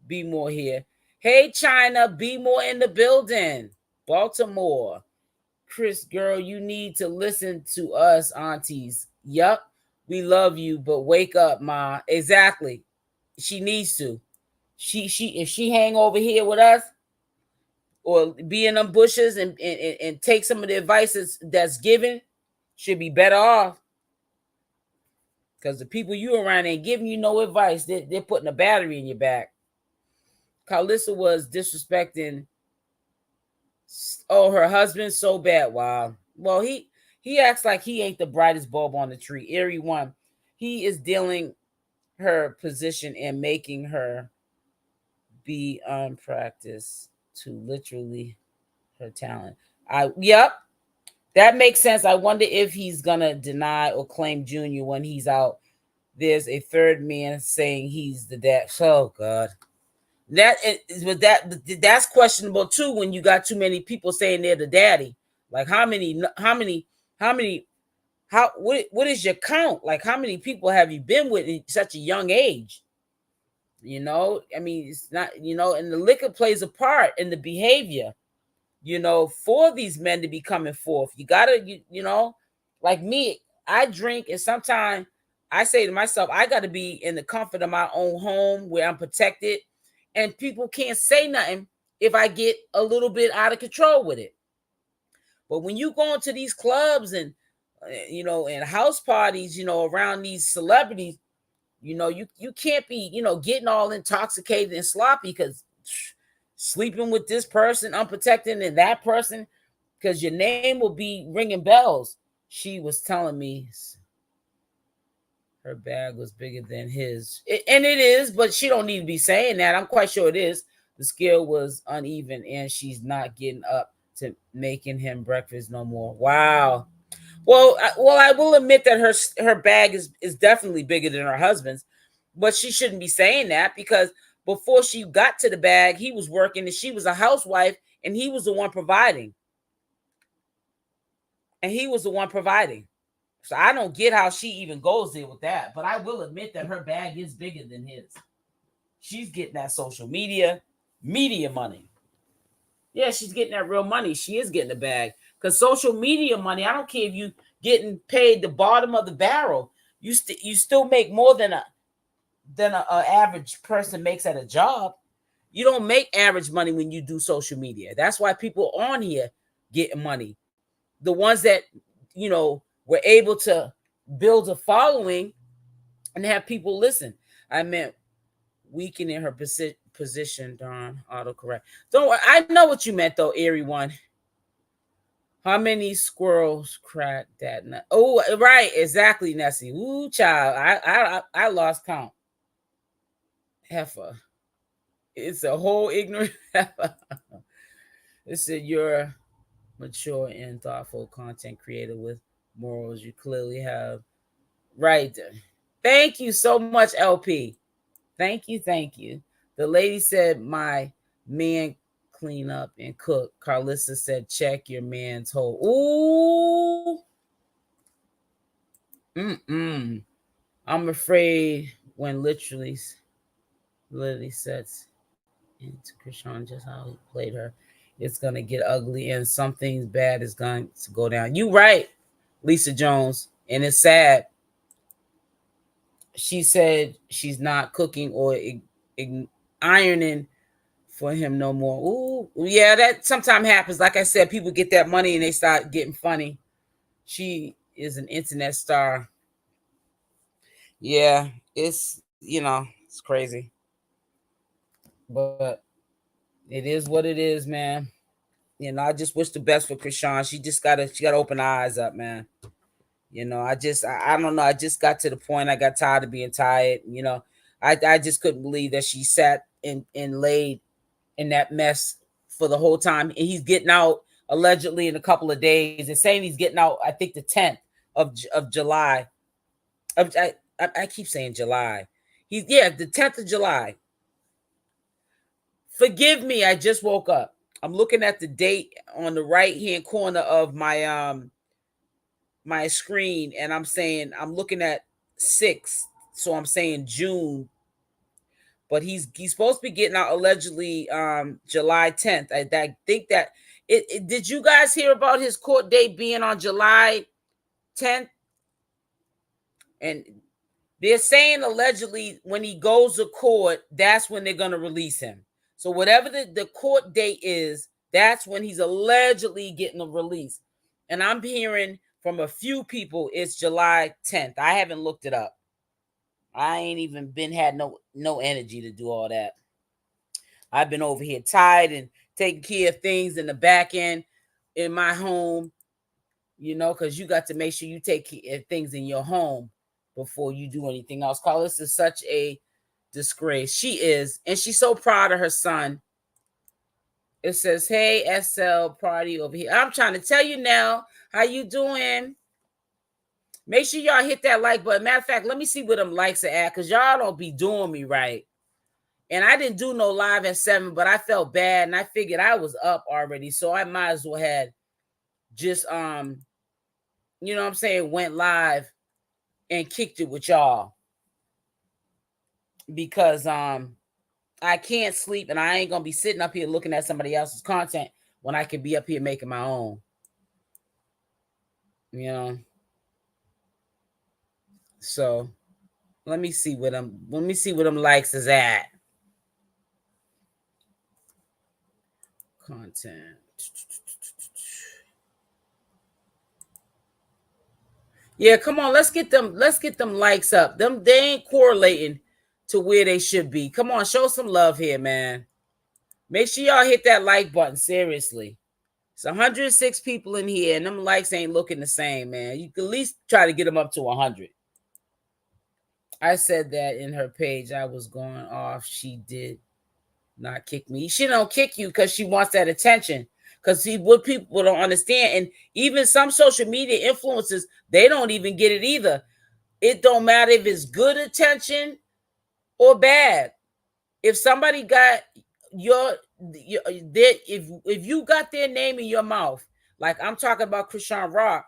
Be more here. Hey, China, be more in the building. Baltimore. Chris, girl, you need to listen to us, aunties. Yup, we love you, but wake up, ma. Exactly. She needs to. If she hang over here with us, or be in them bushes and take some of the advice that's given, should be better off. Because the people you around ain't giving you no advice. They're putting a battery in your back. Carlissa was disrespecting her husband so bad. Wow. Well, he acts like he ain't the brightest bulb on the tree. Eerie one. He is dealing her position and making her be unpracticed to literally her talent. Yep. That makes sense. I wonder if he's gonna deny or claim Junior when he's out. There's a third man saying he's the dad. Oh God. That's questionable too when you got too many people saying they're the daddy. Like what is your count? Like how many people have you been with at such a young age? You know, I mean, it's not, you know, and the liquor plays a part in the behavior, you know, for these men to be coming forth. You gotta, you know, like me, I drink, and sometimes I say to myself, I gotta be in the comfort of my own home where I'm protected. And people can't say nothing if I get a little bit out of control with it. But when you go into these clubs and, you know, and house parties, you know, around these celebrities, you know, you can't be, you know, getting all intoxicated and sloppy, because sleeping with this person unprotected and that person, because your name will be ringing bells. She was telling me her bag was bigger than his. And it is, but she don't need to be saying that. I'm quite sure it is. The scale was uneven and she's not getting up to making him breakfast no more. Wow. Well, I will admit that her bag is definitely bigger than her husband's, but she shouldn't be saying that, because before she got to the bag, he was working and she was a housewife and he was the one providing. So I don't get how she even goes there with that. But I will admit that her bag is bigger than his. She's getting that social media money. Yeah, she's getting that real money. She is getting the bag. Because social media money, I don't care if you getting paid the bottom of the barrel. You still make more than a average person makes at a job. You don't make average money when you do social media. That's why people on here getting money. The ones that, were able to build a following and have people listen. I meant weakening her position, Don. Autocorrect. Don't worry. I know what you meant, though, Airy One. How many squirrels cracked that nut? Oh, right. Exactly, Nessie. Ooh, child. I lost count. Heifer. It's a whole ignorant heifer. It said you're mature and thoughtful content creator with morals. You clearly have. Right. Thank you so much, LP. Thank you. The lady said my man clean up and cook. Carlissa said check your man's hole. Ooh. I'm afraid when literally sets into Chrisan just how he played her, it's gonna get ugly and something bad is going to go down. You right, Lisa Jones, and it's sad. She said she's not cooking or ironing for him no more. Ooh, yeah, that sometimes happens. Like I said, people get that money and they start getting funny. She is an internet star. Yeah, it's it's crazy, but it is what it is, man. I just wish the best for Chrisan. She gotta open her eyes up, man. I don't know. I just got to the point. I got tired of being tired. I just couldn't believe that she sat and laid in that mess for the whole time. And he's getting out allegedly in a couple of days. They're saying he's getting out, I think, the 10th of July. I keep saying July. The 10th of July. Forgive me. I just woke up. I'm looking at the date on the right-hand corner of my screen, and I'm looking at 6, so I'm saying June, but he's supposed to be getting out allegedly July 10th. I think that did you guys hear about his court date being on July 10th? And they're saying allegedly when he goes to court, that's when they're going to release him. So whatever the court date is, that's when he's allegedly getting a release. And I'm hearing from a few people it's July 10th. I haven't looked it up. I ain't even had no energy to do all that. I've been over here tired and taking care of things in the back end in my home, because you got to make sure you take care of things in your home before you do anything else. Carlos is such a disgrace. She is, and she's so proud of her son. It says, hey, SL party over here. I'm trying to tell you now. How you doing? Make sure y'all hit that like button. Matter of fact, let me see where them likes are at, because y'all don't be doing me right. And I didn't do no live at 7, but I felt bad, and I figured I was up already, so I might as well had just, went live and kicked it with y'all. Because I can't sleep, and I ain't going to be sitting up here looking at somebody else's content when I can be up here making my own. So let me see where them likes is at. Content. Yeah, come on, let's get them likes up. They ain't correlating to where they should be. Come on, show some love here, man. Make sure y'all hit that like button. Seriously. It's 106 people in here, and them likes ain't looking the same, man. You can at least try to get them up to 100. I said that in her page. I was going off. She did not kick me. She don't kick you because she wants that attention. Because see, what people don't understand, and even some social media influencers, they don't even get it either. It don't matter if it's good attention or bad. If somebody got if you got their name in your mouth, like I'm talking about CashApp,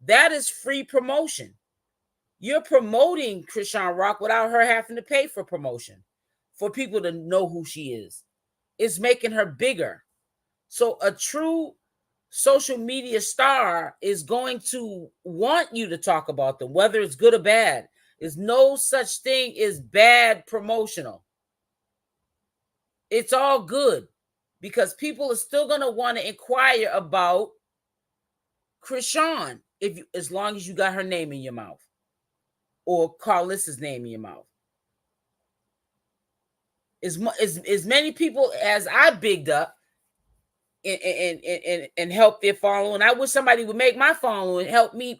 that is free promotion. You're promoting CashApp without her having to pay for promotion for people to know who she is. It's making her bigger. So a true social media star is going to want you to talk about them, whether it's good or bad. There's no such thing as bad promotional. It's all good because people are still going to want to inquire about Chrisan as long as you got her name in your mouth or Carlissa's name in your mouth. As many people as I bigged up and help their following, I wish somebody would make my following help me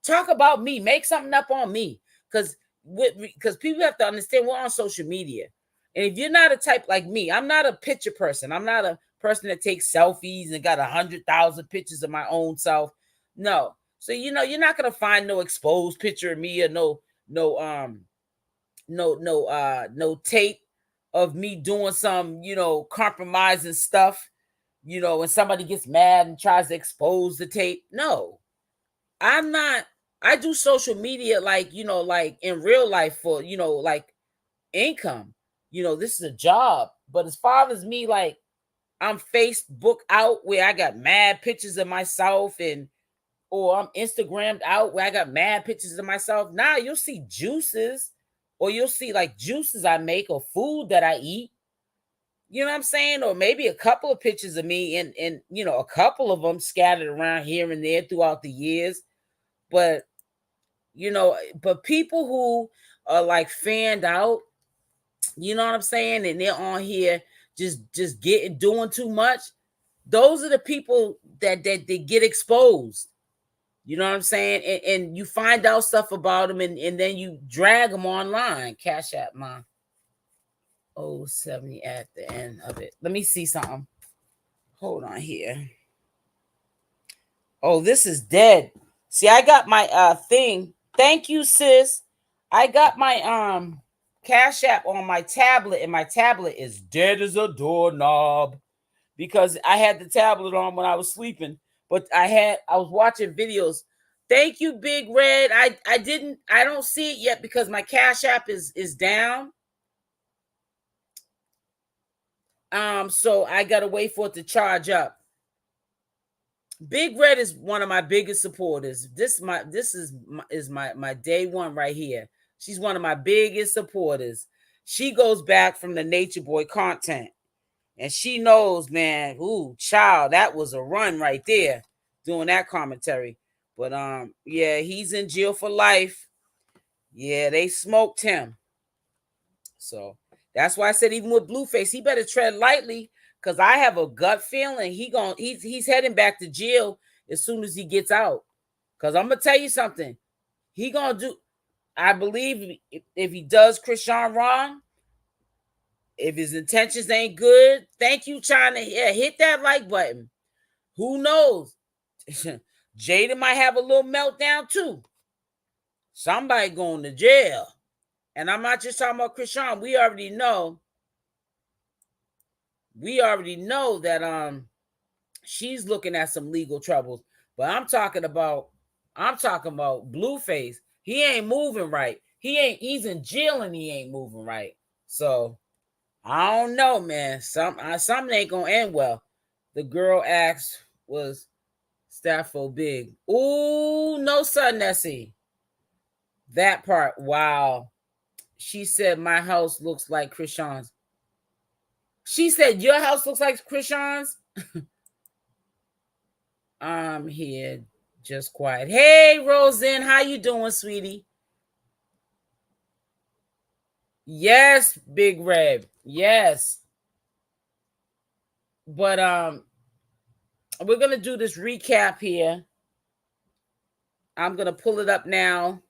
talk about me, make something up on me, because people have to understand we're on social media. And if you're not a type like me, I'm not a picture person. I'm not a person that takes selfies and got 100,000 pictures of my own self. No. So you're not gonna find no exposed picture of me or no tape of me doing some compromising stuff. When somebody gets mad and tries to expose the tape. No, I'm not. I do social media like in real life for like income. This is a job. But as far as me, like I'm Facebook out where I got mad pictures of myself or I'm Instagrammed out where I got mad pictures of myself. Now you'll see juices or you'll see like juices I make or food that I eat. You know what I'm saying? Or maybe a couple of pictures of me and a couple of them scattered around here and there throughout the years. But people who are like fanned out, you know what I'm saying? And they're on here just doing too much. Those are the people that they get exposed. You know what I'm saying? And you find out stuff about them and then you drag them online. CashApp, mom. 070 at the end of it. Let me see something. Hold on here. Oh, this is dead. See, I got my thing. Thank you, sis. I got my CashApp on my tablet, and my tablet is dead as a doorknob because I had the tablet on when I was sleeping. But I was watching videos. Thank you, Big Red. I don't see it yet because my CashApp is down. So I gotta wait for it to charge up. Big Red is one of my biggest supporters. This is my day one right here. She's one of my biggest supporters. She goes back from the Nature Boy content. And she knows, man, ooh, child, that was a run right there doing that commentary. But yeah, he's in jail for life. Yeah, they smoked him. So that's why I said even with Blueface, he better tread lightly because I have a gut feeling he's heading back to jail as soon as he gets out. Because I'm gonna tell you something. He gonna do, I believe if he does Chrisan wrong, if his intentions ain't good, thank you, China. Yeah, hit that like button. Who knows? Jaden might have a little meltdown too. Somebody going to jail. And I'm not just talking about Chrisan. We already know that she's looking at some legal troubles. But I'm talking about Blueface. He ain't moving right. He's in jail and he ain't moving right. So I don't know, man. Something ain't gonna end well. The girl asked was Staffo big. Ooh, no son, Nessie. That part, wow. She said my house looks like Chrisan's. She said your house looks like Chrisan's. I'm here, just quiet. Hey, Roseanne, how you doing, sweetie? Yes, Big Red. Yes. But we're gonna do this recap here. I'm gonna pull it up now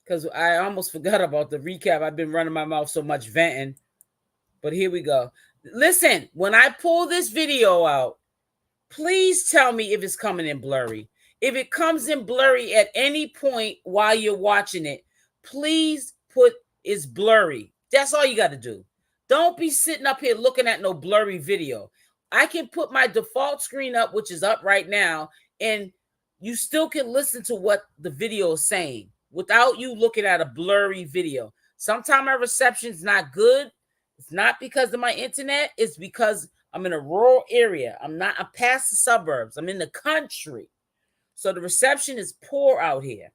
because I almost forgot about the recap. I've been running my mouth so much venting. But here we go. Listen, when I pull this video out, please tell me if it's coming in blurry. If it comes in blurry at any point while you're watching it, please put it's blurry. That's all you got to do. Don't be sitting up here looking at no blurry video. I can put my default screen up, which is up right now, and you still can listen to what the video is saying without you looking at a blurry video. Sometimes my reception's not good. It's not because of my internet. It's because I'm in a rural area. I'm past the suburbs. I'm in the country. So the reception is poor out here.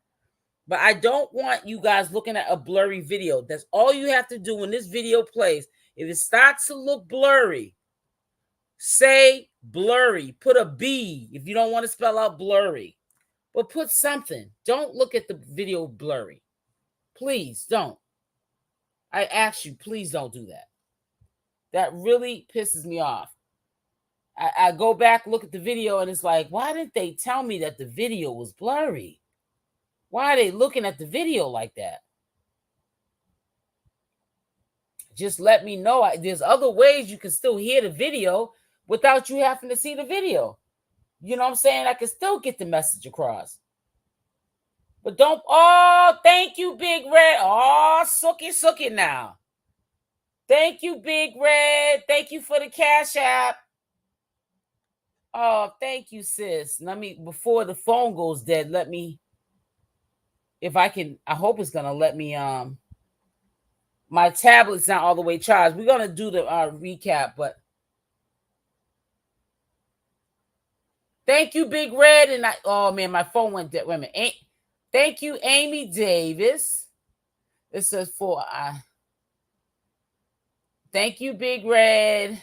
But I don't want you guys looking at a blurry video. That's all you have to do when this video plays. If it starts to look blurry, say blurry. Put a B if you don't want to spell out blurry. But put something. Don't look at the video blurry. Please don't. I ask you, please don't do that. That really pisses me off. I go back, look at the video, and it's like, why didn't they tell me that the video was blurry? Why are they looking at the video like that? Just let me know. There's other ways you can still hear the video without you having to see the video. You know what I'm saying? I can still get the message across. But don't, oh, thank you, Big Red. Oh, sucky now. Thank you, Big Red. Thank you for the Cash App. Oh, thank you, sis. Let me, before the phone goes dead, let me, if I can, I hope it's going to let me, my tablet's not all the way charged. We're going to do the recap, but thank you, Big Red. And oh man, my phone went dead. Wait a minute. Thank you, Amy Davis. This is for, thank you, Big Red.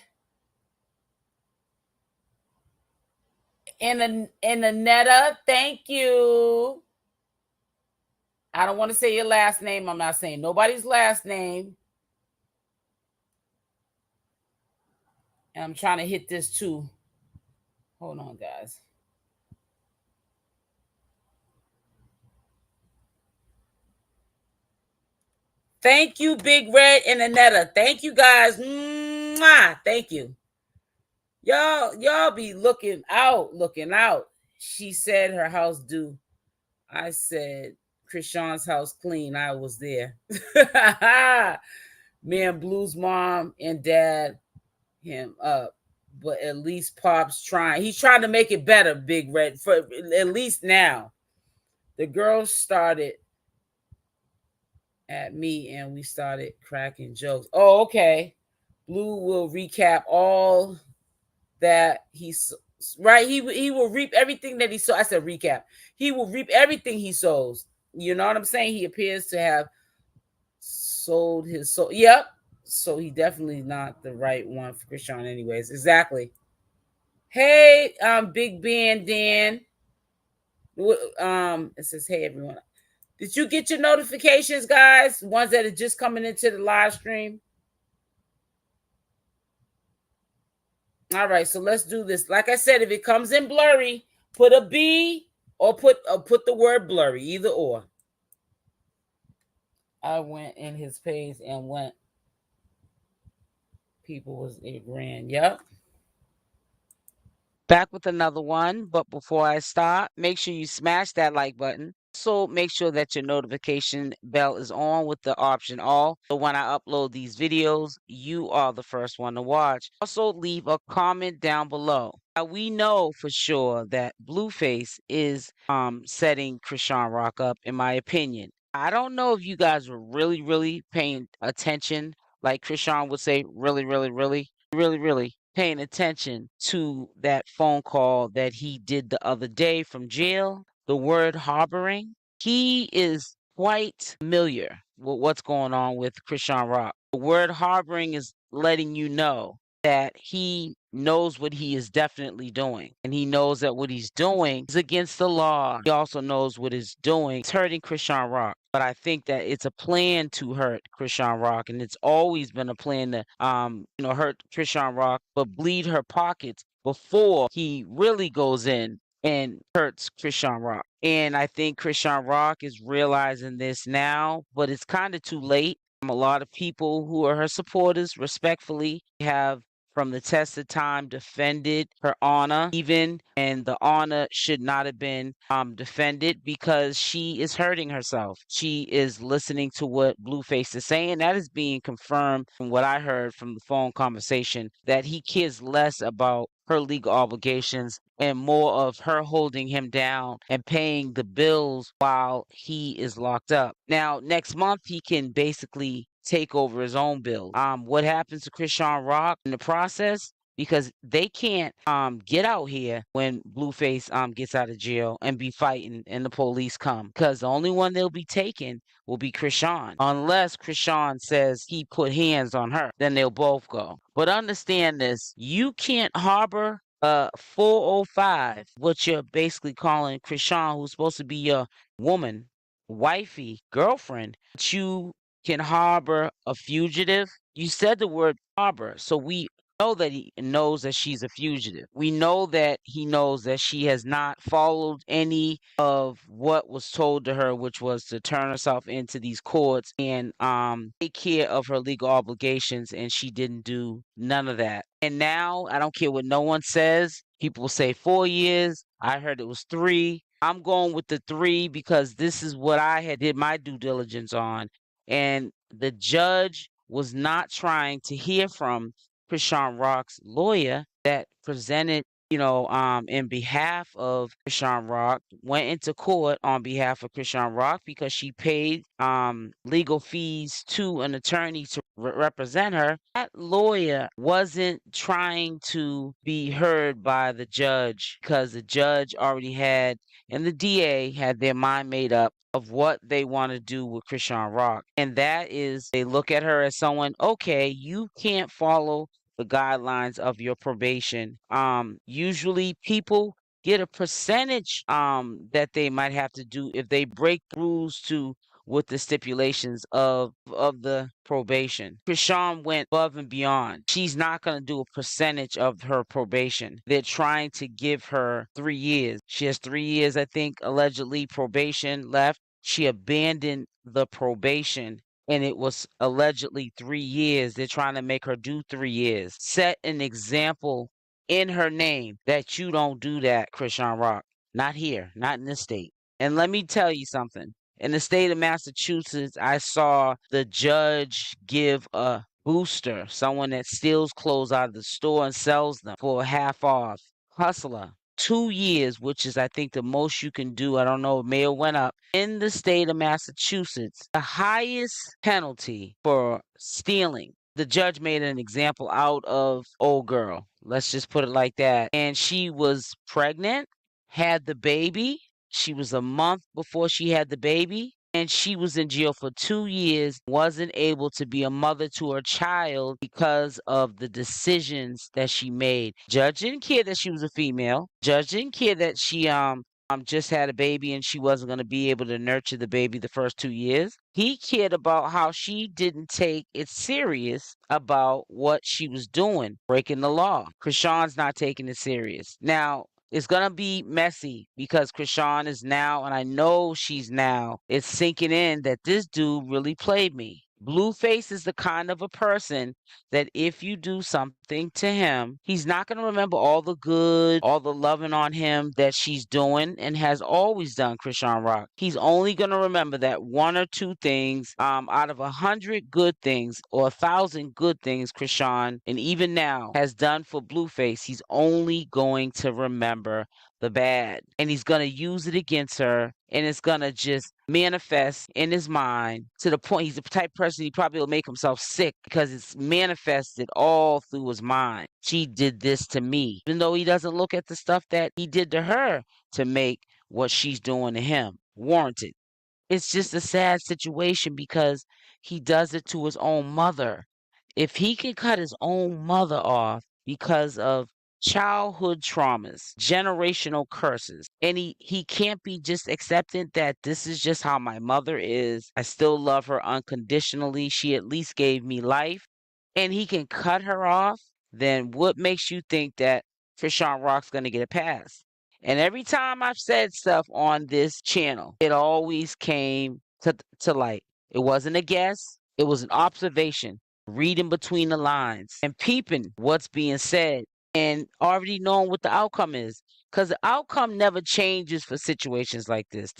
And Anetta, thank you. I don't want to say your last name. I'm not saying nobody's last name. And I'm trying to hit this too. Hold on, guys. Thank you, Big Red and Anetta. Thank you, guys. Mwah! Thank you. Y'all be looking out. She said her house due. I said Chrisean's house clean. I was there. Me and Blue's mom and dad him up. But at least Pop's trying. He's trying to make it better, Big Red. For at least now. The girls started at me and we started cracking jokes. Oh, okay. Blue will recap all that he's right. He will reap everything that he sows. I said recap. He will reap everything he sows. You know what I'm saying? He appears to have sold his soul. Yep. So he definitely not the right one for Chrisean anyways. Exactly. Hey, Big Ben Dan. It says, hey everyone. Did you get your notifications, guys? Ones that are just coming into the live stream? All right, so let's do this. Like I said, if it comes in blurry, put a B or put the word blurry, either or. I went in his page and went. People was agreeing. Yep. Back with another one, but before I start, make sure you smash that like button. So make sure that your notification bell is on with the option all. So when I upload these videos, you are the first one to watch. Also leave a comment down below. Now we know for sure that Blueface is setting Chrisean Rock up, in my opinion. I don't know if you guys were really paying attention, like Chrisean would say, really paying attention to that phone call that he did the other day from jail. The word harboring, he is quite familiar with what's going on with Chrisean Rock. The word harboring is letting you know that he knows what he is definitely doing. And he knows that what he's doing is against the law. He also knows what he's doing. It's hurting Chrisean Rock. But I think that it's a plan to hurt Chrisean Rock. And it's always been a plan to hurt Chrisean Rock, but bleed her pockets before he really goes in and hurts Chrisean Rock. And I think Chrisean Rock is realizing this now, but it's kind of too late. A lot of people who are her supporters respectfully have from the test of time defended her honor even, and the honor should not have been defended because she is hurting herself. She is listening to what Blueface is saying. That is being confirmed from what I heard from the phone conversation, that he cares less about her legal obligations and more of her holding him down and paying the bills while he is locked up. Now, next month, he can basically take over his own bills. What happens to Chrisean Rock in the process? Because they can't get out here when Blueface gets out of jail and be fighting and the police come. Because the only one they'll be taking will be Chrisean. Unless Chrisean says he put hands on her, then they'll both go. But understand this, you can't harbor 405, what you're basically calling Chrisean, who's supposed to be your woman, wifey, girlfriend, but you can harbor a fugitive. You said the word harbor, so we know that he knows that she's a fugitive. We know that he knows that she has not followed any of what was told to her, which was to turn herself into these courts and take care of her legal obligations, and she didn't do none of that. And now, I don't care what no one says. People say 4 years. I heard it was 3. I'm going with the 3 because this is what I did my due diligence on. And the judge was not trying to hear from Chrisean Rock's lawyer that presented, in behalf of Chrisean Rock, went into court on behalf of Chrisean Rock because she paid legal fees to an attorney to represent her. That lawyer wasn't trying to be heard by the judge because the judge already had, and the DA had their mind made up of what they want to do with Chrisean Rock. And that is, they look at her as someone, okay, you can't follow the guidelines of your probation. Usually people get a percentage that they might have to do if they break the rules to with the stipulations of the probation. Chrisean went above and beyond. She's not going to do a percentage of her probation. They're trying to give her 3 years. She has 3 years, I think, allegedly probation left. She abandoned the probation, and it was allegedly 3 years. They're trying to make her do 3 years. Set an example in her name that you don't do that, Chrisean Rock. Not here, not in this state. And let me tell you something. In the state of Massachusetts, I saw the judge give a booster, someone that steals clothes out of the store and sells them for half off, hustler, 2 years, which is, I think, the most you can do. I don't know, it may have went up. In the state of Massachusetts, the highest penalty for stealing, the judge made an example out of old girl. Let's just put it like that. And she was pregnant, had the baby. She was a month before she had the baby, and she was in jail for 2 years, wasn't able to be a mother to her child because of the decisions that she made. Judge didn't care that she was a female. Judge didn't care that she just had a baby and she wasn't going to be able to nurture the baby the first 2 years. He cared about how she didn't take it serious about what she was doing, breaking the law. Chrisean's not taking it serious. Now, it's going to be messy because Chrisean is now, and I know she's now, it's sinking in that this dude really played me. Blueface is the kind of a person that if you do something to him, he's not going to remember all the good, all the loving on him that she's doing and has always done, Chrisean Rock. He's only going to remember that 1 or 2 things out of 100 good things or 1,000 good things Chrisean, and even now, has done for Blueface. He's only going to remember the bad, and he's going to use it against her, and it's going to just manifest in his mind to the point he's the type of person he probably will make himself sick because it's manifested all through his mind. She did this to me, even though he doesn't look at the stuff that he did to her to make what she's doing to him warranted. It's just a sad situation because he does it to his own mother. If he can cut his own mother off because of childhood traumas, generational curses, and he can't be just accepting that this is just how my mother is. I still love her unconditionally. She at least gave me life, and he can cut her off, then what makes you think that Chrisean Rock's going to get a pass? And every time I've said stuff on this channel, it always came to light. It wasn't a guess, it was an observation, reading between the lines and peeping what's being said and already knowing what the outcome is. Because the outcome never changes for situations like this.